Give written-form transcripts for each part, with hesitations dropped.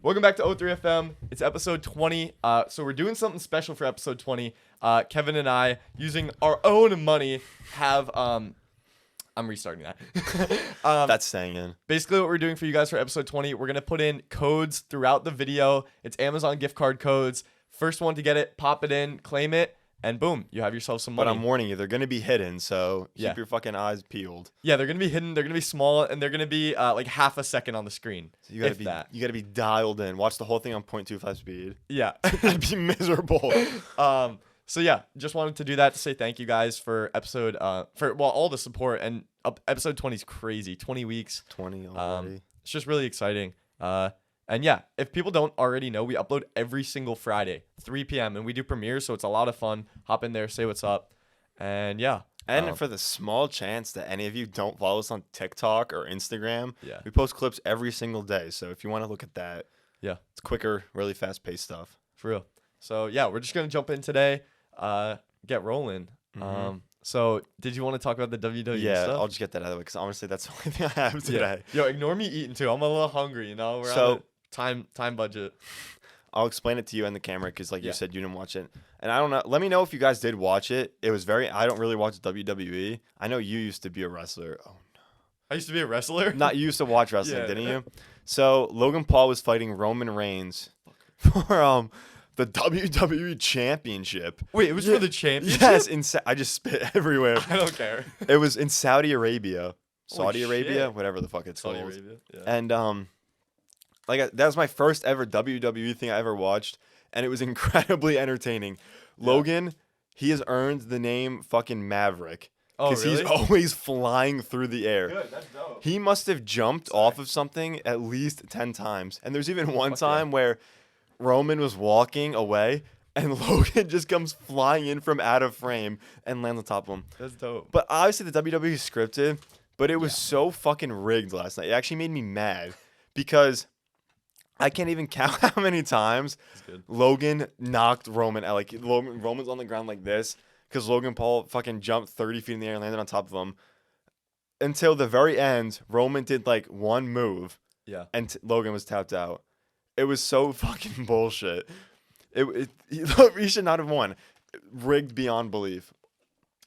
Welcome back to O3FM. It's episode 20. So we're doing something special for episode 20. Kevin and I, using our own money, have I'm restarting that. That's staying in. Basically, what we're doing for you guys for episode 20, we're gonna put in codes throughout the video. It's Amazon gift card codes. First one to get it, pop it in, claim it, and boom, you have yourself some money. But I'm warning you, they're gonna be hidden, so Yeah. keep your fucking eyes peeled. Yeah, they're gonna be hidden. They're gonna be small, and they're gonna be like half a second on the screen. So you gotta if be that. you gotta be dialed in. Watch the whole thing on 0.25 speed. Yeah. That'd be miserable. So yeah, just wanted to do that to say thank you guys for episode all the support, and episode 20 is crazy. 20 weeks. 20 already. It's just really exciting. And yeah, if people don't already know, we upload every single Friday, 3 p.m. and we do premieres, so it's a lot of fun. Hop in there, say what's up. And yeah. And for the small chance that any of you don't follow us on TikTok or Instagram, Yeah. we post clips every single day. So if you want to look at that, Yeah. it's quicker, really fast-paced stuff. For real. So yeah, we're just gonna jump in today, get rolling. So did you want to talk about the WWE Yeah, stuff? I'll just get that out of the way because honestly, that's the only thing I have today. Yo, ignore me eating too. I'm a little hungry, you know? We're on a time budget. I'll explain it to you and the camera because, like Yeah. you said, you didn't watch it. And I don't know. Let me know if you guys did watch it. It was I don't really watch WWE. I know you used to be a wrestler. Oh, I used to be a wrestler. not you used to watch wrestling, Yeah. didn't you? So Logan Paul was fighting Roman Reigns for the WWE Championship. Wait, it was for the championship? Yes, I just spit everywhere. I don't care. It was in Saudi Arabia. Holy Saudi Arabia, shit. whatever the fuck it's Saudi called. Arabia. Yeah. And that was my first ever WWE thing I ever watched, and it was incredibly entertaining. Yeah. Logan, he has earned the name fucking Maverick Oh, because really? he's always flying through the air. Good, that's dope. He must have jumped off of something at least 10 times. And there's even one Fuck yeah. time where Roman was walking away and Logan just comes flying in from out of frame and lands on top of him. That's dope. But obviously the WWE is scripted, but it was so fucking rigged last night. It actually made me mad because I can't even count how many times That's good. Logan knocked Roman out. Like Roman's on the ground like this because Logan Paul fucking jumped 30 feet in the air and landed on top of him. Until the very end, Roman did like one move Yeah. and Logan was tapped out. It was so fucking bullshit. He should not have won. Rigged beyond belief.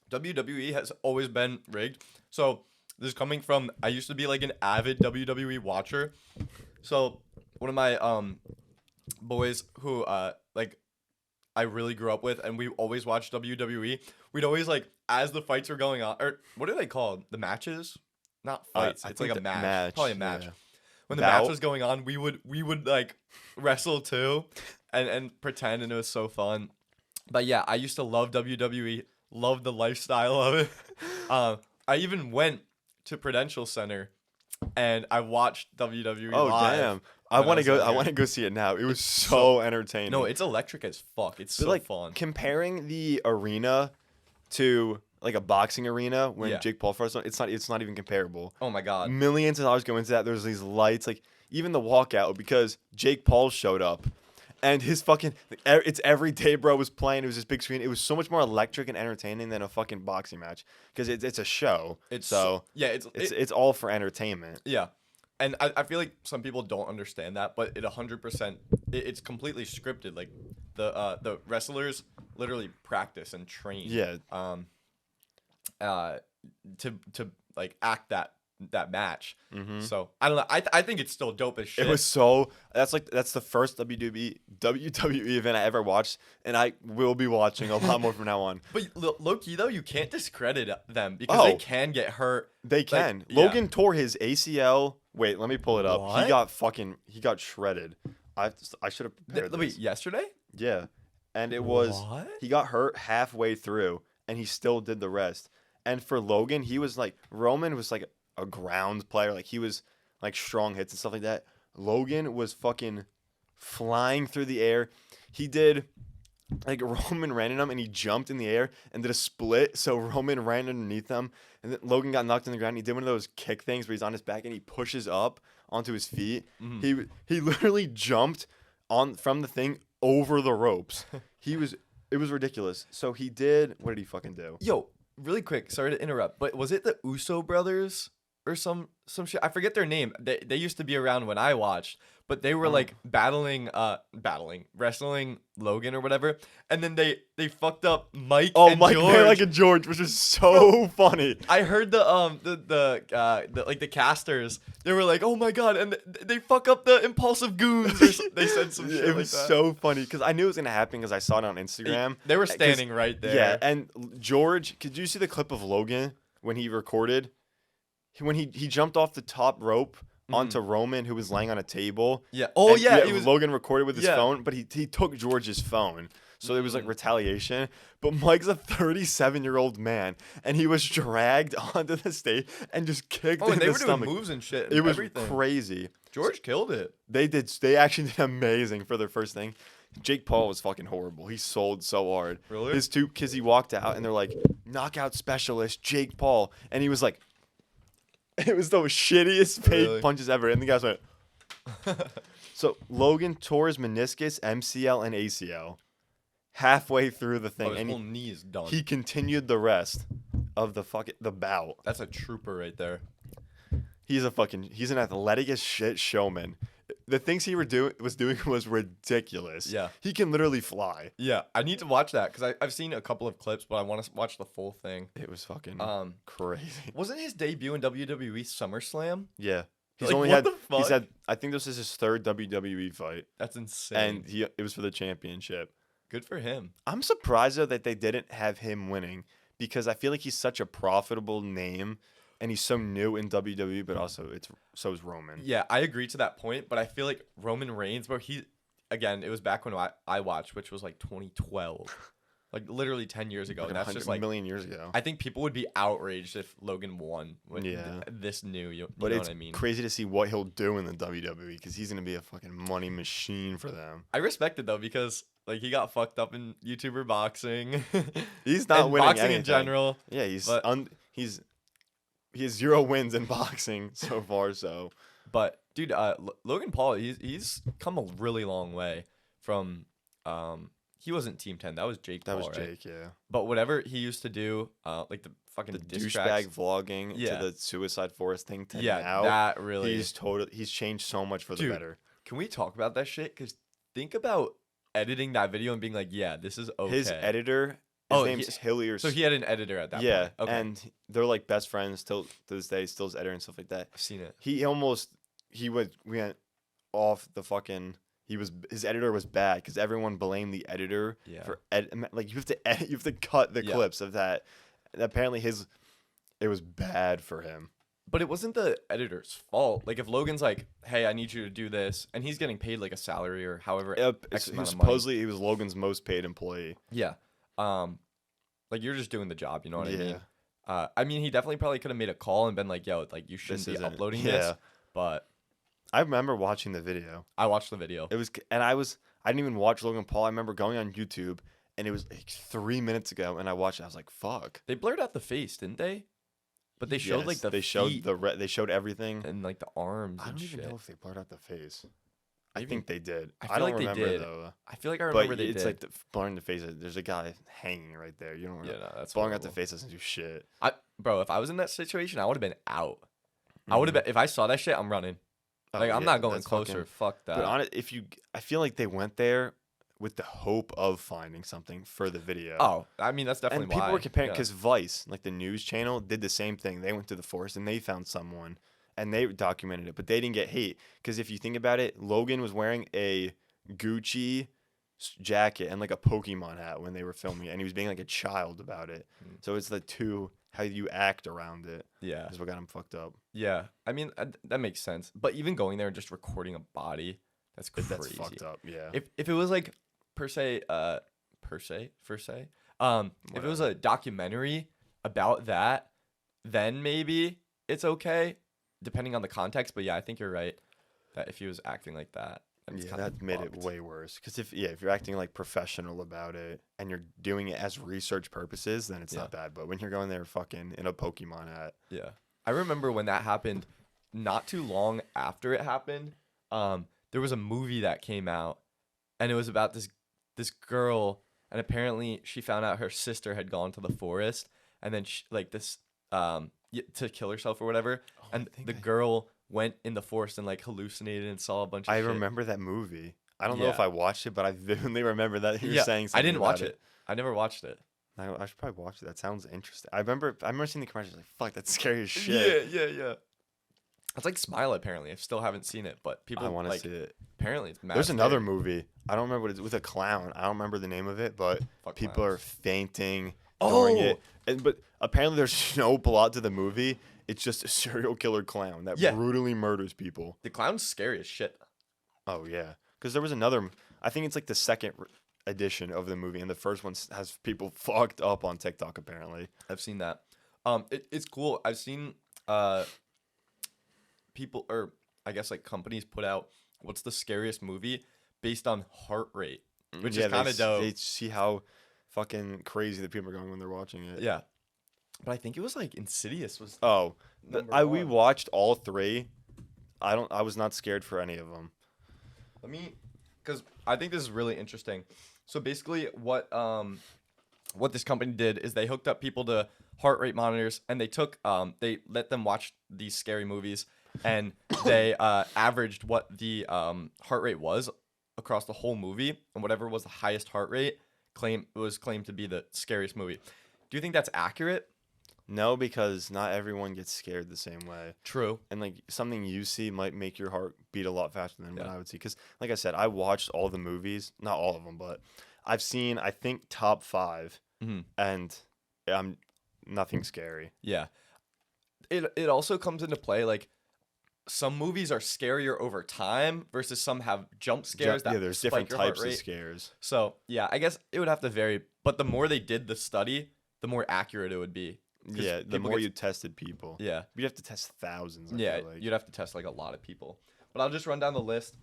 WWE has always been rigged. So this is coming from, I used to be like an avid WWE watcher. So one of my boys who I really grew up with, and we always watched WWE. We'd always like, as the fights were going on, or what are they called? The matches? Not fights. I It's think like a the match. match, Probably a match. yeah. When the Bout. match was going on, we would like wrestle too, and pretend, and it was so fun. But yeah, I used to love WWE, love the lifestyle of it. I even went to Prudential Center, and I watched WWE Oh live. damn! I when want to was go. younger. I want to go see it now. It was so entertaining. No, it's electric as fuck. It's But, so like fun. comparing the arena to like a boxing arena when Yeah. Jake Paul first won, it's not even comparable. Oh my god. Millions of dollars go into that. There's these lights, like even the walkout because Jake Paul showed up, and his fucking it's every day, bro, was playing. It was this big screen. It was so much more electric and entertaining than a fucking boxing match because it's a show. It's so yeah. it's all for entertainment. Yeah. And I feel like some people don't understand that, but it 100%, it's completely scripted. Like the wrestlers literally practice and train. Yeah. To like act that match. Mhm. So I don't know. I think it's still dope as shit. It was that's the first WWE event I ever watched, and I will be watching a lot more from now on. But low key though, you can't discredit them because they Oh. can get hurt. They can. yeah. Logan tore his ACL. Wait, let me pull it up. What? He got shredded. I should have prepared Wait, this. yesterday? Yeah, and it was What? he got hurt halfway through, and he still did the rest. And for Logan, he was like Roman was like a ground player, like he was like strong hits and stuff like that. Logan was fucking flying through the air. He did like Roman ran in him and he jumped in the air and did a split. So Roman ran underneath him and then Logan got knocked on the ground. He did one of those kick things where he's on his back and he pushes up onto his feet. Mhm. He literally jumped from the thing over the ropes. It was ridiculous. So he did. What did he fucking do? Yo, really quick, sorry to interrupt, but was it the Uso brothers or some shit. I forget their name. They used to be around when I watched, but they were like wrestling Logan or whatever, and then they fucked up Mike Oh, and Mike George. Man like a George, which is so funny. I heard the like the casters. They were like, "Oh my god!" and they fuck up the impulsive goons. They said some shit It like was that. so funny because I knew it was gonna happen because I saw it on Instagram. They were 'Cause- standing right there. Yeah, and George, could you see the clip of Logan when he recorded? When he jumped off the top rope onto Roman, who was laying on a table. Yeah. Oh And, yeah. He was. Logan recorded with his Yeah. phone, but he took George's phone. So it was like retaliation. But Mike's a 37-year-old man, and he was dragged onto the stage and just kicked Oh, in and they the were stomach. doing moves and shit. And It was everything. crazy. George killed it. They actually did amazing for their first thing. Jake Paul was fucking horrible. He sold so hard. Really? His two kids, he walked out and they're like, knockout specialist, Jake Paul. And he was like, it was the shittiest fake Really? punches ever. And the guys went. So Logan tore his meniscus, MCL, and ACL halfway through the thing. Oh, his And whole knee is done. he continued the rest of the bout. That's a trooper right there. He's an athletic as shit showman. The things he was doing was ridiculous. Yeah. He can literally fly. Yeah, I need to watch that because I've seen a couple of clips, but I want to watch the full thing. It was fucking crazy. Wasn't his debut in WWE SummerSlam? Yeah. He's Like, only what had the he's fuck? had I think this is his third WWE fight. That's insane. And it was for the championship. Good for him. I'm surprised though that they didn't have him winning because I feel like he's such a profitable name and he's so new in WWE, but also so is Roman. Yeah, I agree to that point, but I feel like Roman Reigns, bro, again, it was back when I watched, which was like 2012. Like literally 10 years ago. Like And that's just 100 like million years ago. I think people would be outraged if Logan won when Yeah. this new, you But know it's what I mean? crazy to see what he'll do in the WWE because he's gonna be a fucking money machine for them. I respect it though because like he got fucked up in YouTuber boxing. He's not and winning boxing anything. in general. Yeah, but- he has 0 wins in boxing so far. So But dude, Logan Paul, he's come a really long way from he wasn't Team 10. That was Jake that Paul, was right? Jake. Yeah, But whatever he used to do, like the fucking the diss douchebag tracks, vlogging Yeah. to the Suicide Forest thing to yeah, now. that really. He's changed so much for the Dude, better. Can we talk about that shit? Because think about editing that video and being like, yeah, this is okay. His editor, Oh, name's Hillier. So he had an editor at that yeah, point. Okay. and they're like best friends till to this day. Still his editor and stuff like that. I've seen it. We went off the fucking. His editor was bad because everyone blamed the editor Yeah. for like you have to edit, you have to cut the Yeah. clips of that. And apparently it was bad for him. But it wasn't the editor's fault. Like if Logan's like, hey, I need you to do this, and he's getting paid like a salary or however X amount of money. Supposedly he was Logan's most paid employee. Yeah. Like you're just doing the job, you know what I mean? Yeah. I mean, he definitely probably could have made a call and been like, yo, like you shouldn't This be isn't- uploading yeah. this. But I remember watching the video. I watched the video. I didn't even watch Logan Paul. I remember going on YouTube and it was like 3 minutes ago, and I watched it. I was like, "Fuck!" They blurred out the face, didn't they? But they showed like Yes, the they showed feet they showed everything. and like the arms. I and don't even shit. know if they blurred out the face. I Maybe- think they did. I I, feel don't like they remember did. though. I feel like I remember But they it's did. like blurring the face. There's a guy hanging right there. You don't. Yeah, no, that's blurring out the horrible. face doesn't do shit. Bro, if I was in that situation, I would have been out. I would have been if I saw that shit. I'm running. Oh, Like I'm yeah, not going that's closer. fucking- Fuck that. But I feel like they went there with the hope of finding something for the video. oh, I mean that's definitely and people why. were comparing Yeah. because Vice, like the news channel, did the same thing. They went to the forest and they found someone and they documented it, but they didn't get hate because if you think about it, Logan was wearing a Gucci jacket and like a Pokemon hat when they were filming it, and he was being like a child about it. Mm. So it's how you act around it Yeah. is what got him fucked up. Yeah. I mean that makes sense. But even going there and just recording a body, that's But crazy. that's fucked up. Yeah. If it was like per se, if it was a documentary about that, then maybe it's okay, depending on the context. But yeah, I think you're right that if he was acting like that, then it's Yeah, kind of that made it fucked. way worse. Because if you're acting like professional about it and you're doing it as research purposes, then it's not bad. But when you're going there fucking in a Pokemon hat, Yeah, I remember when that happened. Not too long after it happened, there was a movie that came out, and it was about this girl, and apparently she found out her sister had gone to the forest, and then to kill herself or whatever, and the girl went in the forest and like hallucinated and saw a bunch of I shit. remember that movie. I don't know if Yeah. I watched it, but I vividly remember that you were Yeah, saying I something didn't watch about it. I never watched it. I should probably watch it. That sounds interesting. I remember seeing the commercials like, fuck, that's scary as shit. Yeah. It's like Smile apparently. I still haven't seen it, but people I want to like see it. apparently it's mad There's another scary. movie. I don't remember what it's with a clown. I don't remember the name of it, but Fuck people are clowns. fainting during it. Oh, But apparently there's no plot to the movie. It's just a serial killer clown that Yeah. brutally murders people. the clown's scary as shit. Oh yeah, because there was another. I think it's like the second edition of the movie, and the first one has people fucked up on TikTok. Apparently, I've seen that. It's cool. I've seen people, or I guess like companies put out what's the scariest movie based on heart rate, which is kind of dope. They see how fucking crazy the people are going when they're watching it. Yeah, but I think it was like Insidious was Oh, number we one. watched all three. I was not scared for any of them. Let me, because I think this is really interesting. So basically, what this company did is they hooked up people to heart rate monitors, and they let them watch these scary movies, and they averaged what the heart rate was across the whole movie, and whatever was the highest heart rate was claimed to be the scariest movie. Do you think that's accurate? No, because not everyone gets scared the same way. True. And like something you see might make your heart beat a lot faster than what Yeah. I would see. Because like I said, I watched all the movies, not all of them, but I've seen I think top 5, Mhm. and I'm nothing scary. Yeah. It also comes into play like some movies are scarier over time versus some have jump scares that there's spike different your heart types of rate. scares. So yeah, I guess it would have to vary. But the more they did the study, the more accurate it would be. 'Cause Yeah, the people more get- you tested people, Yeah, you'd have to test thousands. I yeah, feel like. you'd have to test like a lot of people. But I'll just run down the list.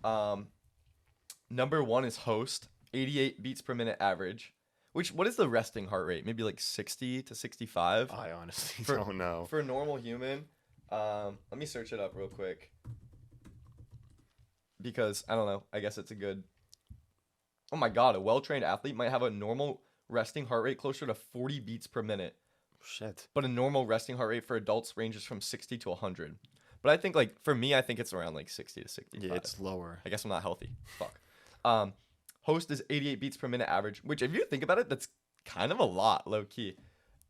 Number 1 is Host, 88 beats per minute average. What is the resting heart rate? Maybe like 60 to 65 I honestly For- don't know. for a normal human. Let me search it up real quick. Because I don't know. I guess it's a good. Oh my God, a well-trained athlete might have a normal resting heart rate closer to 40 beats per minute. Shit. But a normal resting heart rate for adults ranges from 60 to 100. But I think like for me, I think it's around like 60 to 65. Yeah, it's lower. I guess I'm not healthy. Fuck. Host is 88 beats per minute average, which if you think about it, that's kind of a lot, low key.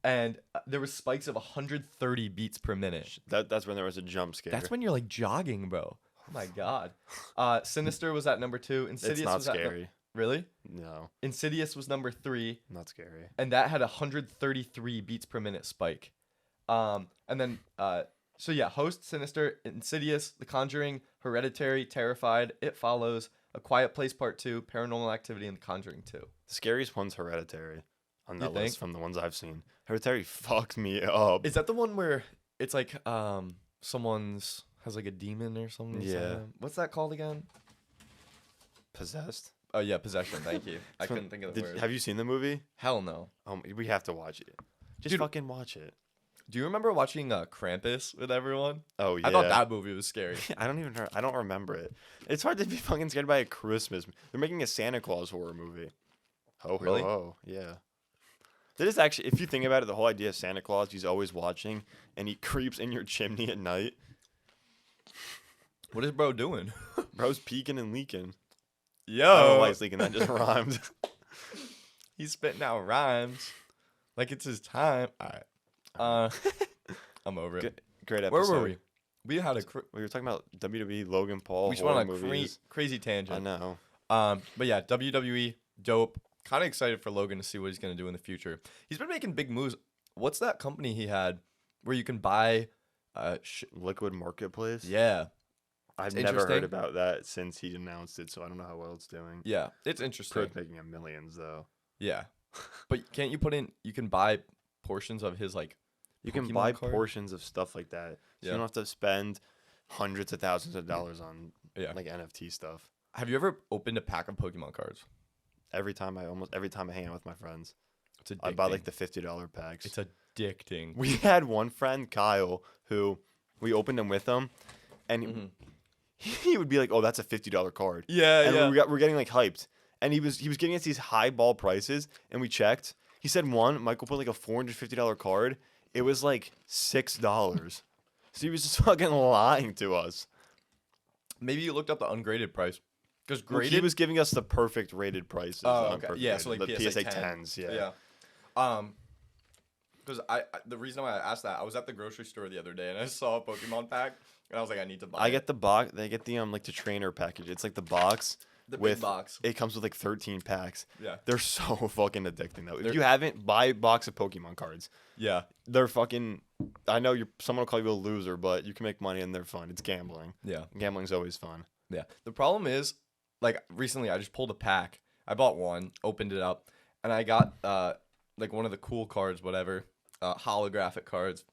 And there was spikes of 130 beats per minute. That's when there was a jump scare. That's when you're like jogging, bro. Oh my God. Sinister was at number 2. Insidious it's not was at scary. really? No, Insidious was number 3. not scary. And that had 133 beats per minute spike. And then so yeah, Host, Sinister, Insidious, The Conjuring, Hereditary, Terrified, It Follows, A Quiet Place Part 2, Paranormal Activity, and The Conjuring 2. The scariest one's Hereditary on You that think? list from the ones I've seen. Hereditary fucked me up. Is that the one where it's like someone's has like a demon or something? inside Yeah. them? What's that called again? Possessed? Oh yeah, Possession. Thank you. I couldn't think of the word. Have you seen the movie? Hell no. We have to watch it. Just Dude. fucking watch it. Do you remember watching Krampus with everyone? Oh yeah. I thought that movie was scary. I don't remember it. It's hard to be fucking scared by a Christmas. They're making a Santa Claus horror movie. Ho Really? ho ho. Yeah. That is actually, if you think about it, the whole idea of Santa Claus, he's always watching, and he creeps in your chimney at night. What is bro doing? Bro's peeking and leaking. Yo. I don't know why he's leaking. That just rhymed. He's spitting out rhymes like it's his time. All right. I'm over it. Good, great episode. Where were we? We had a We were talking about WWE, Logan Paul, we just went horror on a movies. crazy I tangent. know. But yeah, WWE dope. Kind of excited for Logan to see what he's gonna do in the future. He's been making big moves. What's that company he had where you can buy? Liquid Marketplace. Yeah, I've It's never heard interesting. about that since he announced it, so I don't know how well it's doing. yeah, it's interesting. Pro's making a millions though. Yeah, but can't you put in? You can buy portions of his like. You can Pokemon buy card? portions of stuff like that. So Yeah. you don't have to spend hundreds of thousands of dollars on Yeah. like NFT stuff. Have you ever opened a pack of Pokemon cards? Every time I hang out with my friends, It's addicting. I buy like the $50 packs. It's addicting. We had one friend, Kyle, who we opened them with him, and Mhm. he would be like, "Oh, that's a $50 card," Yeah, and we're getting like hyped. And he was getting us these high ball prices, and we checked. He said Michael put like a $450 card. it was like $6. So he was just fucking lying to us. Maybe you looked up the ungraded price. Because Well, graded. he was giving us the perfect rated prices. Oh, not okay. perfect Yeah, so rated, like the PSA, 10s. Yeah. Yeah. Because the reason why I asked that, I was at the grocery store the other day and I saw a Pokemon pack and I was like, I need to buy I it. get the box. They get the like the trainer package. It's like the box. The with big box. It comes with like 13 packs. Yeah. They're so fucking addicting though. If you haven't, buy a box of Pokemon cards. Yeah. They're fucking. I know someone will call you a loser, but you can make money and they're fun. It's gambling. Yeah. Gambling's always fun. Yeah. The problem is, like recently I just pulled a pack. I bought one, opened it up, and I got like one of the cool cards, whatever, holographic cards.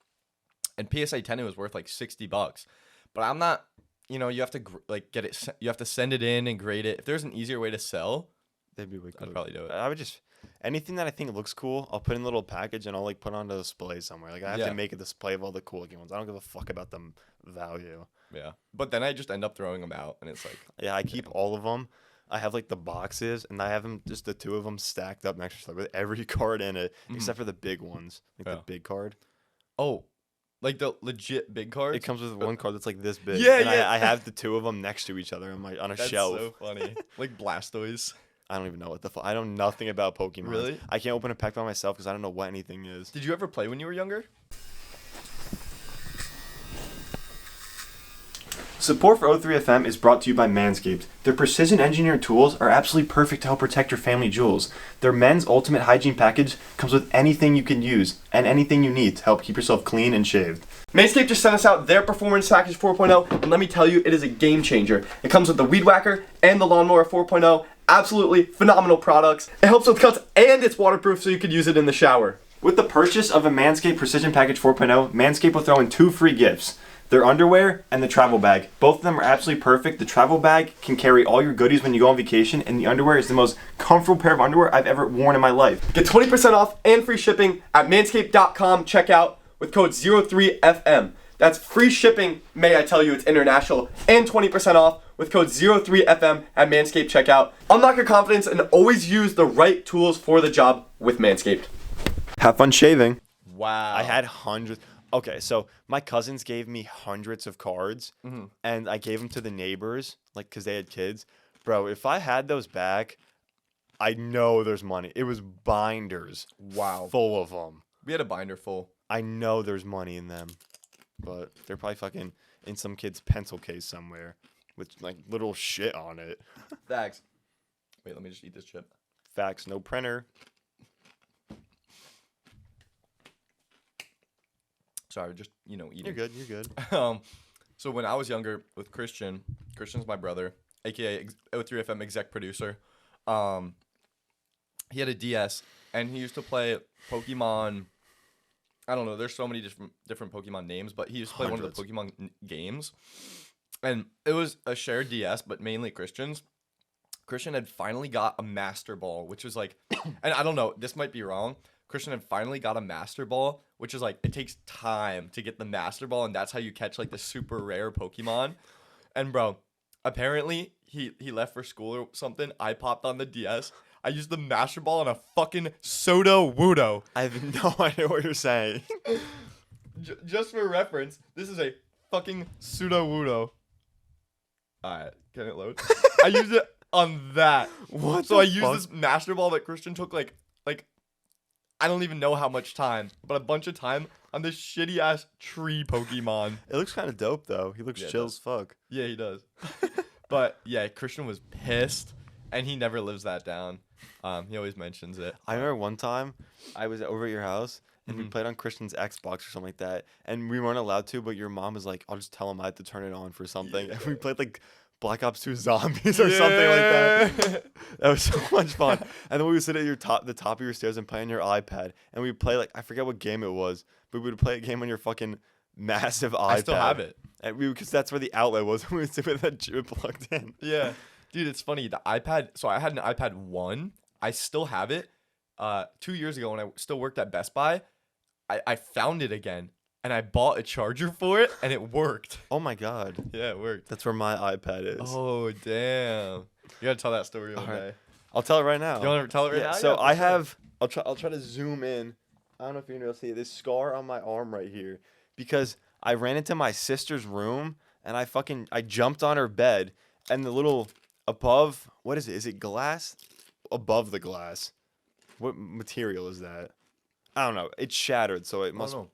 And PSA 10 it was worth like $60. But I'm not, you have to like get it. You have to send it in and grade it. If there's an easier way to sell, They'd be way cool. I'd probably do it. I would just anything that I think looks cool, I'll put in a little package and I'll like put on a display somewhere. Like I have to make a display of all the cool looking ones. I don't give a fuck about the value. Yeah. But then I just end up throwing them out, and it's like. Yeah, I keep all of them. I have like the boxes, and I have them just the two of them stacked up next to each other with every card in it, except for the big ones, like the big card. Oh, like the legit big cards. It comes with one card that's like this big. Yeah, and yeah. I have the two of them next to each other on a shelf. That's so funny. Like Blastoise. I don't even know what the fuck. I know nothing about Pokemon. Really? I can't open a pack by myself because I don't know what anything is. Did you ever play when you were younger? Support for O3FM is brought to you by Manscaped. Their precision engineered tools are absolutely perfect to help protect your family jewels. Their men's ultimate hygiene package comes with anything you can use and anything you need to help keep yourself clean and shaved. Manscaped just sent us out their Performance Package 4.0, and let me tell you, it is a game changer. It comes with the Weed Whacker and the Lawnmower 4.0. Absolutely phenomenal products. It helps with cuts and it's waterproof so you could use it in the shower. With the purchase of a Manscaped Precision Package 4.0, Manscaped will throw in 2 free gifts. Their underwear and the travel bag. Both of them are absolutely perfect. The travel bag can carry all your goodies when you go on vacation, and the underwear is the most comfortable pair of underwear I've ever worn in my life. Get 20% off and free shipping at manscaped.com checkout with code 03FM. That's free shipping, may I tell you, it's international, and 20% off with code 03FM at Manscaped checkout. Unlock your confidence and always use the right tools for the job with Manscaped. Have fun shaving. Wow. I had hundreds. Okay, so my cousins gave me hundreds of cards, and I gave them to the neighbors, like, because they had kids. Bro, if I had those back, I know there's money. It was binders. Wow. Full of them. We had a binder full. I know there's money in them, but they're probably fucking in some kid's pencil case somewhere with, like, little shit on it. Thanks. Wait, let me just eat this chip. Facts, no printer. Sorry, just, eating. You're good, you're good. So when I was younger with Christian's my brother, aka O3FM exec producer. He had a DS and he used to play Pokemon. I don't know, there's so many different Pokemon names, but he used to play one of the Pokemon games. And it was a shared DS, but mainly Christian's. Christian had finally got a Master Ball, which was like, and I don't know, this might be wrong. Christian had finally got a Master Ball, which is like, it takes time to get the Master Ball, and that's how you catch like the super rare Pokemon. And bro, apparently he left for school or something. I popped on the DS. I used the Master Ball on a fucking Sudowoodo. I have no idea what you're saying. Just for reference, this is a fucking Sudowoodo. Alright, can it load? I used it on that. What? So I used this Master Ball that Christian took like I don't even know how much time, but a bunch of time on this shitty ass tree Pokemon. It looks kind of dope though. He looks chill as fuck. Yeah, he does. But yeah, Christian was pissed, and he never lives that down. He always mentions it. I remember one time I was over at your house and we played on Christian's Xbox or something like that, and we weren't allowed to, but your mom was like, "I'll just tell him I had to turn it on for something." Yeah. And we played like Black Ops 2 Zombies or something like that. That was so much fun. And then we would sit at the top of your stairs and play on your iPad, and we'd play like, I forget what game it was, but we would play a game on your fucking massive iPad. I still have it. And because that's where the outlet was. We would sit with that chip plugged in. Yeah. Dude, it's funny. The iPad, so I had an iPad 1. I still have it. 2 years ago when I still worked at Best Buy, I found it again. And I bought a charger for it, and it worked. Oh my god. Yeah, it worked. That's where my iPad is. Oh, damn. You gotta tell that story one day. I'll tell it right now. You wanna tell it right now? So Yeah, I have. I'll try to zoom in. I don't know if you're gonna see it. This scar on my arm right here because I ran into my sister's room and I jumped on her bed and the little above, what is it? Is it glass? Above the glass. What material is that? I don't know. It shattered, so it must. know.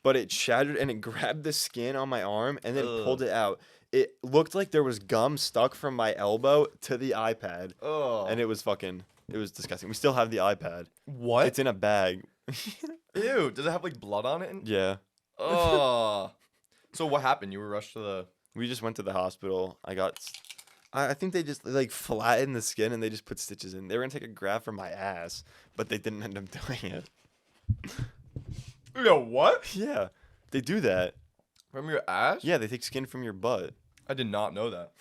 But it shattered and it grabbed the skin on my arm and then Ugh. pulled it out. It looked like there was gum stuck from my elbow to the iPad, Oh. and it was disgusting. We still have the iPad. What? It's in a bag. Ew. Does it have like blood on it? Yeah. Oh. So what happened? You were rushed to the. We just went to the hospital. I think they just like flattened the skin and they just put stitches in. They were gonna take a graft from my ass, but they didn't end up doing it. Yo, what? Yeah, they do that. From your ass? Yeah, they take skin from your butt. I did not know that.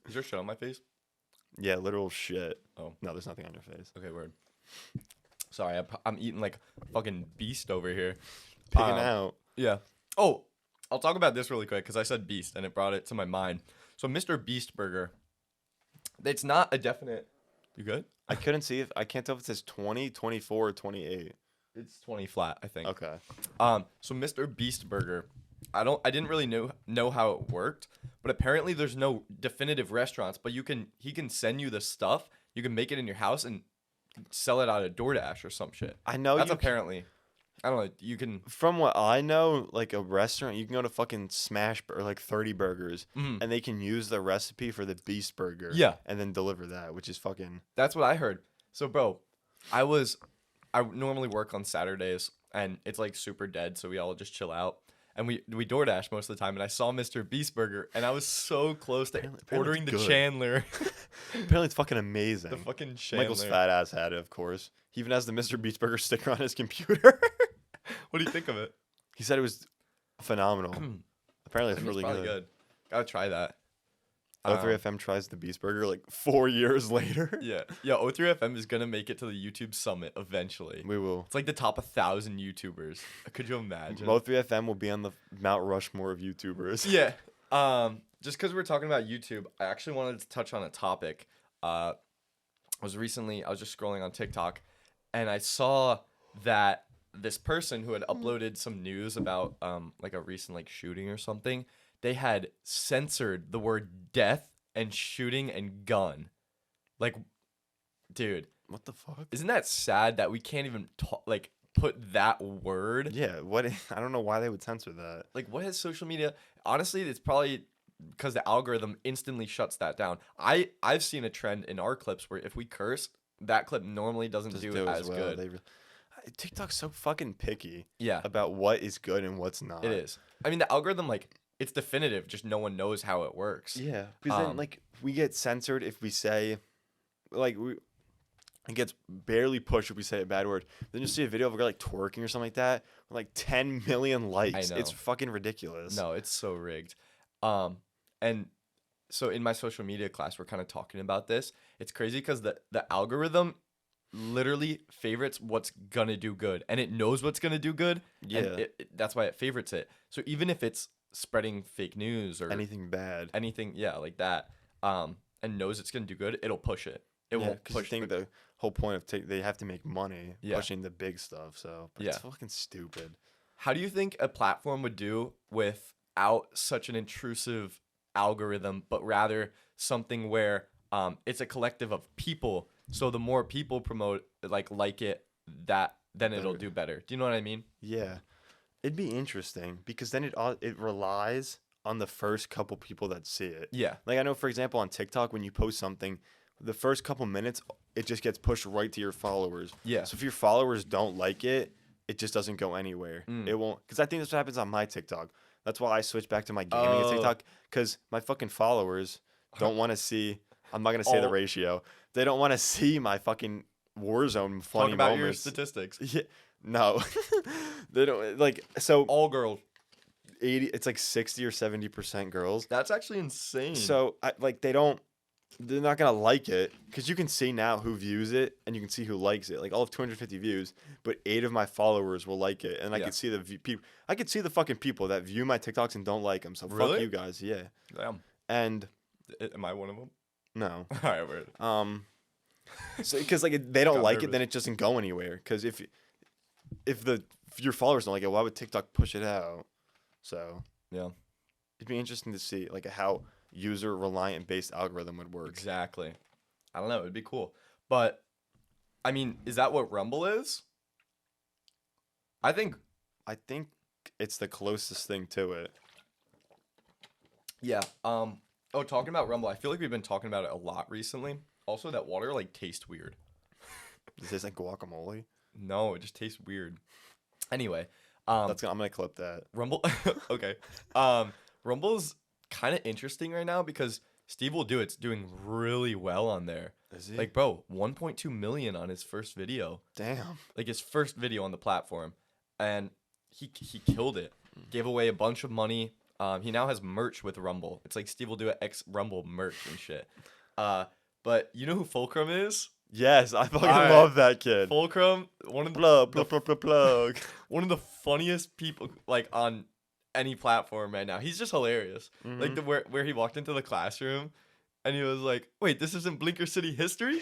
Is there shit on my face? Yeah, literal shit. Oh. No, there's nothing on your face. Okay, word. Sorry, I'm eating like a fucking beast over here. Picking Um, out. Yeah. Oh, I'll talk about this really quick because I said beast and it brought it to my mind. So Mr. Beast Burger, it's not a definite. You good? I couldn't see if I can't tell if it says 20, 24, or 28. It's 20 flat, I think. Okay. So Mr. Beast Burger, I didn't really know how it worked, but apparently there's no definitive restaurants, but he can send you the stuff, you can make it in your house and sell it out of DoorDash or some shit. I know That's you apparently. I don't know. You can. From what I know, like a restaurant, you can go to fucking or like 30 Burgers, Mhm. and they can use the recipe for the Beast Burger. Yeah. And then deliver that, which is fucking. That's what I heard. So, bro, I normally work on Saturdays, and it's like super dead, so we all just chill out. And we DoorDash most of the time, and I saw Mr. Beast Burger, and I was so close to Apparently ordering it's the good. Chandler. Apparently, it's fucking amazing. The fucking Chandler. Michael's fat ass had it, of course. He even has the Mr. Beast Burger sticker on his computer. What do you think of it? He said it was phenomenal. Apparently, I it's think really probably good. Gotta try that. O3FM tries the Beast Burger like 4 years later. Yeah. Yeah, O3FM is gonna make it to the YouTube summit eventually. We will. It's like the top 1,000 YouTubers. Could you imagine? Mo3FM will be on the Mount Rushmore of YouTubers. Yeah. Just because we're talking about YouTube, I actually wanted to touch on a topic. I was just scrolling on TikTok, and I saw that this person who had uploaded some news about like a recent like shooting or something, they had censored the word death and shooting and gun. Like, dude, What the fuck? isn't that sad that we can't even like put that word? Yeah, what? I don't know why they would censor that. Like, what has social media? Honestly, it's probably because the algorithm instantly shuts that down. I've seen a trend in our clips where if we curse, that clip normally doesn't do it as good. TikTok's so fucking picky Yeah, about what is good and what's not. it is. I mean, the algorithm, like, it's definitive. Just no one knows how it works. Yeah, because then like we get censored if we say, like it gets barely pushed if we say a bad word. Then you see a video of a girl like twerking or something like that with like 10 million likes. know. It's fucking ridiculous. No, it's so rigged. And so in my social media class, we're kind of talking about this. It's crazy because the algorithm literally favorites what's gonna do good, and it knows what's gonna do good. Yeah. And that's why it favorites it. So even if it's spreading fake news or Anything bad. anything, yeah, like that, and knows it's gonna do good, it'll push it. It Yeah, won't because I push. think the whole point of they have to make money Yeah. pushing the big stuff. So but it's Yeah. fucking stupid. How do you think a platform would do without such an intrusive algorithm, but rather something where it's a collective of people? So the more people promote like it, then it'll Better. do better. Do you know what I mean? Yeah, it'd be interesting because then it relies on the first couple people that see it. Yeah. Like I know, for example, on TikTok, when you post something, the first couple minutes, it just gets pushed right to your followers. Yeah. So if your followers don't like it, it just doesn't go anywhere. Mm. It won't, because I think that's what happens on my TikTok. That's why I switched back to my gaming at Oh. TikTok, because my fucking followers don't want to see. I'm not gonna say the All- ratio. They don't want to see my fucking Warzone funny Talk about your moments. statistics. Yeah, no, they don't like. So All girls. 80, it's like 60 or 70% girls. That's actually insane. So they're not gonna like it because you can see now who views it and you can see who likes it. Like all of 250 views, but 8 of my followers will like it, and I Yeah. can see the people. I could see the fucking people that view my TikToks and don't like them. So fuck Really? you guys, yeah. Damn. And Am I one of them? no, All right, word. so because like they don't Got like it, nervous. then it doesn't go anywhere. Because if the your followers don't like it, why would TikTok push it out? So Yeah. it'd be interesting to see like how user reliant based algorithm would work. Exactly. I don't know. It'd be cool. But, I mean, is that what Rumble is? I think, I think it's the closest thing to it. yeah. Talking about Rumble, I feel like we've been talking about it a lot recently. Also, that water, like, tastes weird. Does it taste like guacamole? No, it just tastes weird. Anyway, I'm gonna clip that. Rumble, okay. Rumble's kind of interesting right now because Steve Will Do It's doing really well on there. Is he? Like, bro, 1.2 million on his first video. Damn. Like, his first video on the platform. And he killed it. Gave away a bunch of money. He now has merch with Rumble. It's like Steve Will Do It X Rumble merch and shit. But you know who Fulcrum is? Yes, I fucking Alright. love that kid. Fulcrum, one of the Plug. one of the funniest people like on any platform right now. He's just hilarious. Like the where he walked into the classroom and he was like, "Wait, this isn't Blinker City history?"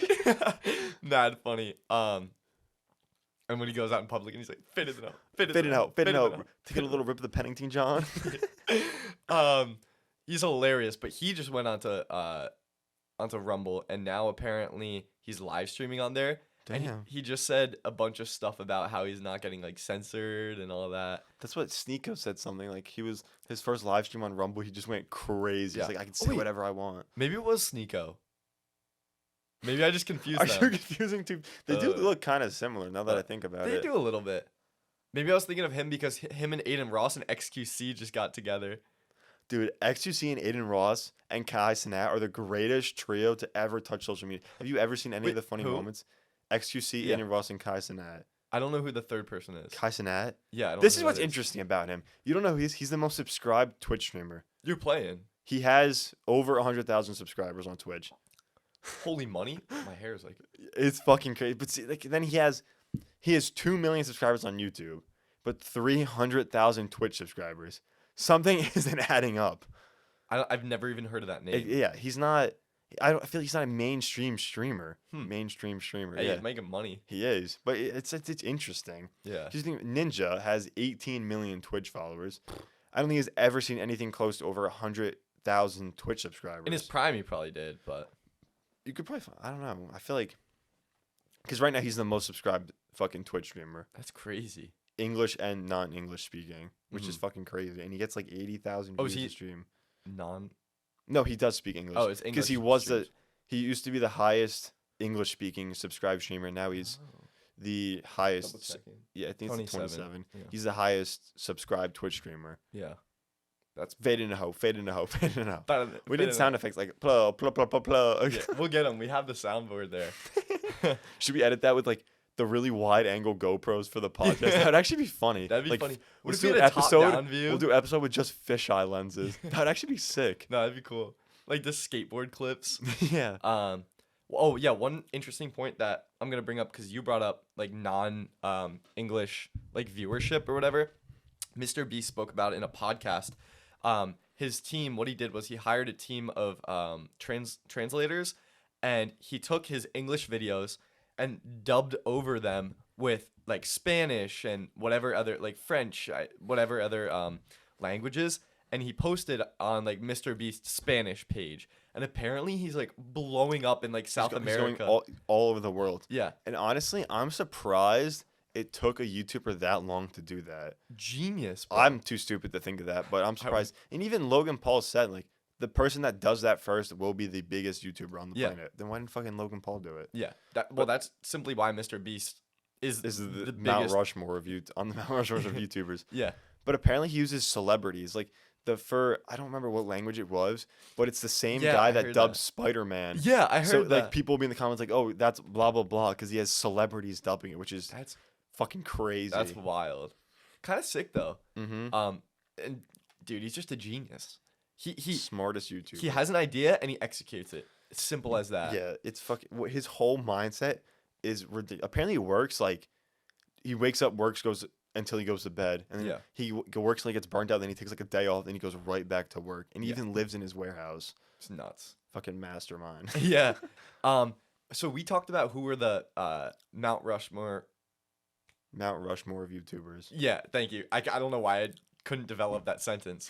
Mad funny. And when he goes out in public and he's like, "Fit it out, Fit it out. Take a little rip of the Pennington John. He's hilarious, but he just went onto Rumble and now apparently he's live streaming on there. And Damn. he just said a bunch of stuff about how he's not getting like censored and all that. That's what Sneeko said something. Like he was his first live stream on Rumble, he just went crazy. Yeah. He's like, I can Oh, say wait. whatever I want. Maybe it was Sneeko. Maybe I just confused Are them. you confusing two? They do look kind of similar now that I think about They it. do a little bit. Maybe I was thinking of him because him and Aiden Ross and XQC just got together. Dude, XUC and Aiden Ross and Kai Cenat are the greatest trio to ever touch social media. Have you ever seen any Wait, of the funny who? moments? XUC, Yeah. Aiden Ross, and Kai Cenat. I don't know who the third person is. Kai Cenat? Yeah, I don't This know is who what's that interesting about him. You don't know who he is? He's the most subscribed Twitch streamer. You're playing. He has over 100,000 subscribers on Twitch. Holy money. My hair is like. It's fucking crazy. But see, like, then he has 2 million subscribers on YouTube, but 300,000 Twitch subscribers. Something isn't adding up. I've never even heard of that name. Yeah, he's not. I feel like he's not a mainstream streamer. Mainstream streamer. Hey, Yeah, he's making money. he is. But it's interesting. Yeah. Do you think Ninja has 18 million Twitch followers? I don't think he's ever seen anything close to over 100,000 Twitch subscribers. In his prime, he probably did, but You could probably. I don't know. I feel like because right now he's the most subscribed fucking Twitch streamer, that's crazy. English and non-English speaking, which is fucking crazy. And he gets like 80,000 Oh, views is he- a stream. No, he does speak English. Oh, it's because he English was streams. he used to be the highest English speaking subscribed streamer. Now he's the highest. Double-checking. Yeah, I think it's 27. 27. Yeah. He's the highest subscribed Twitch streamer. Yeah. That's Fade in a hoe. Fade in a hoe. Fade in a hoe. But We did sound effects like plug plug plug plug plug. Yeah, we'll get him. We have the soundboard there. Should we edit that with like the really wide angle GoPros for the podcast? That would actually be funny. That'd be like, funny. What Let's if we do an had a episode. top-down view? We'll do an episode with just fisheye lenses. That'd actually be sick. No, that'd be cool. Like the skateboard clips. Yeah. Oh yeah, one interesting point that I'm gonna bring up because you brought up like English like viewership or whatever. Mr. Beast spoke about it in a podcast. His team, what he did was he hired a team of translators, and he took his English videos and dubbed over them with like Spanish and whatever other like French, whatever other languages, and he posted on like Mr. Beast's Spanish page. And apparently he's like blowing up in like South He's America. going all over the world. Yeah. And honestly, I'm surprised it took a YouTuber that long to do that. Genius. Bro. I'm too stupid to think of that, but I'm surprised. And even Logan Paul said, like, the person that does that first will be the biggest YouTuber on the Yeah. planet. Then why didn't fucking Logan Paul do it? Yeah. That's simply why Mr. Beast is This is the biggest. Mount Rushmore of on the Mount Rushmore of YouTubers. Yeah. But apparently he uses celebrities. Like I don't remember what language it was, but it's the same Yeah, guy I that heard dubbed that. Spider-Man. Yeah, I heard So that. like people will be in the comments like, "Oh, that's blah blah blah," because he has celebrities dubbing it, which is That's fucking crazy. that's wild. Kind of sick though. Mm-hmm. And dude, he's just a genius. He Smartest YouTuber. he has an idea and he executes it. It's simple as that. Yeah, it's fucking. His whole mindset is ridiculous. Apparently, it works. Like, he wakes up, goes until he goes to bed, and then Yeah. he works until he gets burnt out. Then he takes like a day off, then he goes right back to work, and he Yeah. even lives in his warehouse. It's nuts. Fucking mastermind. Yeah. So we talked about who were the Mount Rushmore Mount Rushmore of YouTubers. Yeah, thank you. I don't know why I couldn't develop that sentence.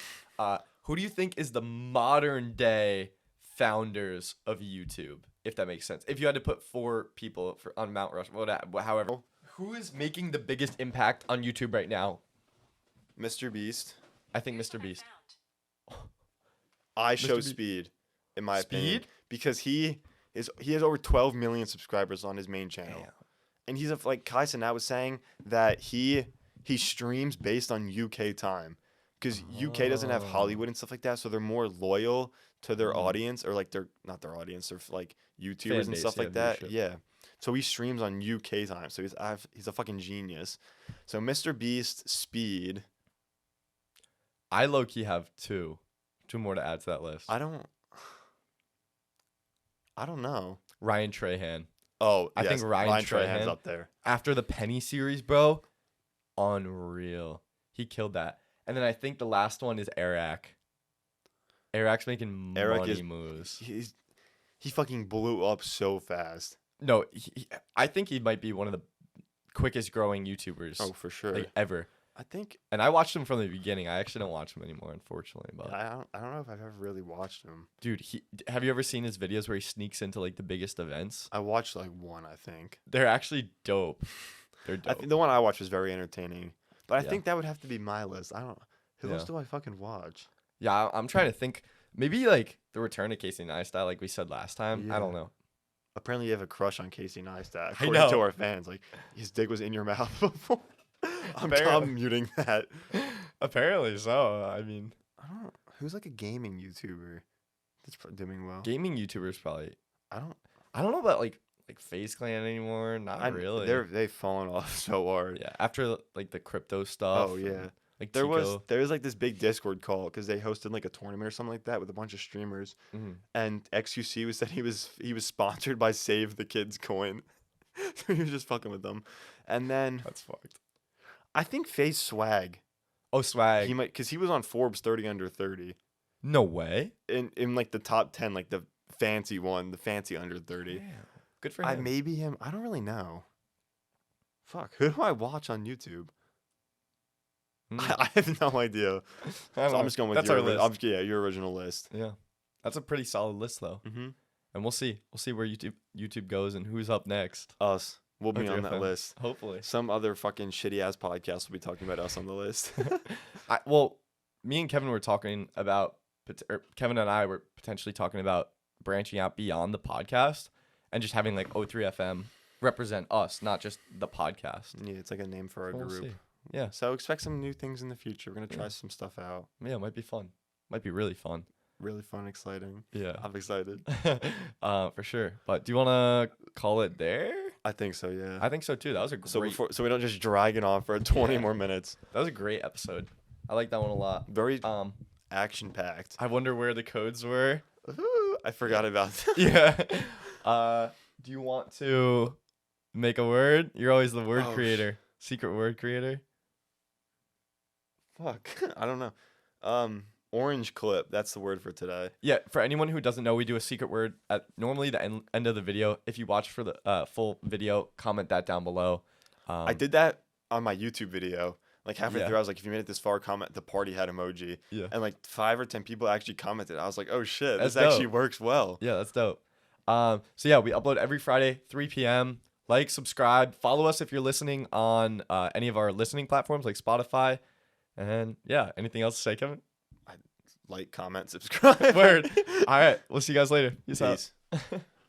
Who do you think is the modern day founders of YouTube, if that makes sense? If you had to put 4 people on Mount Rushmore, however, who is making the biggest impact on YouTube right now? Mr. Beast. I think Mr. Beast. I show Be- Speed, in my opinion, Speed? because he has over 12 million subscribers on his main channel, Damn. and he's like Kai Cenat was saying that he streams based on UK time, because UK doesn't have Hollywood and stuff like that, so they're more loyal to their audience, or like they're not their audience, they're like YouTubers Fan and base, stuff yeah, like that. viewership. Yeah, so he streams on UK time, so he's a fucking genius. So Mr. Beast, Speed. I low-key have 2 more to add to that list. I don't know. Ryan Trahan. Oh, I yes, think Ryan Trahan's Trahan up there. After the Penny series, bro, unreal. He killed that. And then I think the last one is Eric. Eric's making money moves. He fucking blew up so fast. No, I think he might be one of the quickest growing YouTubers Oh, for sure. like ever. I think And I watched him from the beginning. I actually don't watch him anymore, unfortunately. But I don't know if I've ever really watched him. dude, have you ever seen his videos where he sneaks into like the biggest events? I watched like one, I think. They're actually dope. They're I dope. think the one I watched was very entertaining. But I Yeah. think that would have to be my list. I don't. Who else Yeah. do I fucking watch? Yeah, I'm trying to think. Maybe like the return of Casey Neistat, like we said last time. I don't Yeah. know. Apparently, you have a crush on Casey Neistat. I According know. to our fans, like his dick was in your mouth before. I'm Apparently. muting that. Apparently so. I mean, I don't know. Who's like a gaming YouTuber that's doing well? gaming YouTubers probably. I don't. I don't know about like FaZe Clan anymore. Not really. They've fallen off so hard. Yeah, after like the crypto stuff. Oh yeah. Like There Tico. was like this big Discord call because they hosted like a tournament or something like that with a bunch of streamers, Mhm. and XQC was said he was sponsored by Save the Kids Coin, so he was just fucking with them, and then That's fucked. I think FaZe Swag Oh, swag. he might because he was on Forbes 30 under 30 No way. in like the top 10, like the fancy one, the fancy under 30. Damn. Good for him. I maybe him. I don't really know. Fuck, who do I watch on YouTube? Mm. I have no idea. I So don't know. I'm just going with That's your our list. your original list. Yeah, that's a pretty solid list though. Mm-hmm. And we'll see. We'll see where YouTube goes and who's up next. Us. We'll be Okay, on that fine. list. Hopefully. Some other fucking shitty ass podcast will be talking about us on the list. Well, me and Kevin were talking about, Kevin and I were potentially talking about branching out beyond the podcast and just having like O3 FM represent us, not just the podcast. Yeah, it's like a name for our We'll group. see. Yeah, So expect some new things in the future. We're gonna try Yeah. some stuff out. yeah, it might be fun. Might be really fun. Really fun, exciting. Yeah, I'm excited. for sure. But do you want to call it there? I think so. Yeah. I think so too. That was a great. So we don't just drag it on for 20 more minutes. That was a great episode. I like that one a lot. Very Um, action packed. I wonder where the codes were. I forgot about that. Yeah. Do you want to make a word? You're always the word Oh, creator. Secret word creator. Fuck. I don't know. Orange clip. That's the word for today. Yeah, for anyone who doesn't know, we do a secret word at normally the end of the video. If you watch for the full video, comment that down below. I did that on my YouTube video. Like halfway Yeah. through, I was like, if you made it this far, comment the party hat emoji. Yeah. And like 5 or 10 people actually commented. I was like, oh shit, That's this actually dope. works well. Yeah, that's dope. So yeah, we upload every Friday, 3 p.m. Like, subscribe, follow us if you're listening on any of our listening platforms like Spotify. And yeah, anything else to say, Kevin? Like, comment, subscribe. Word. All right, we'll see you guys later. Peace out. Peace.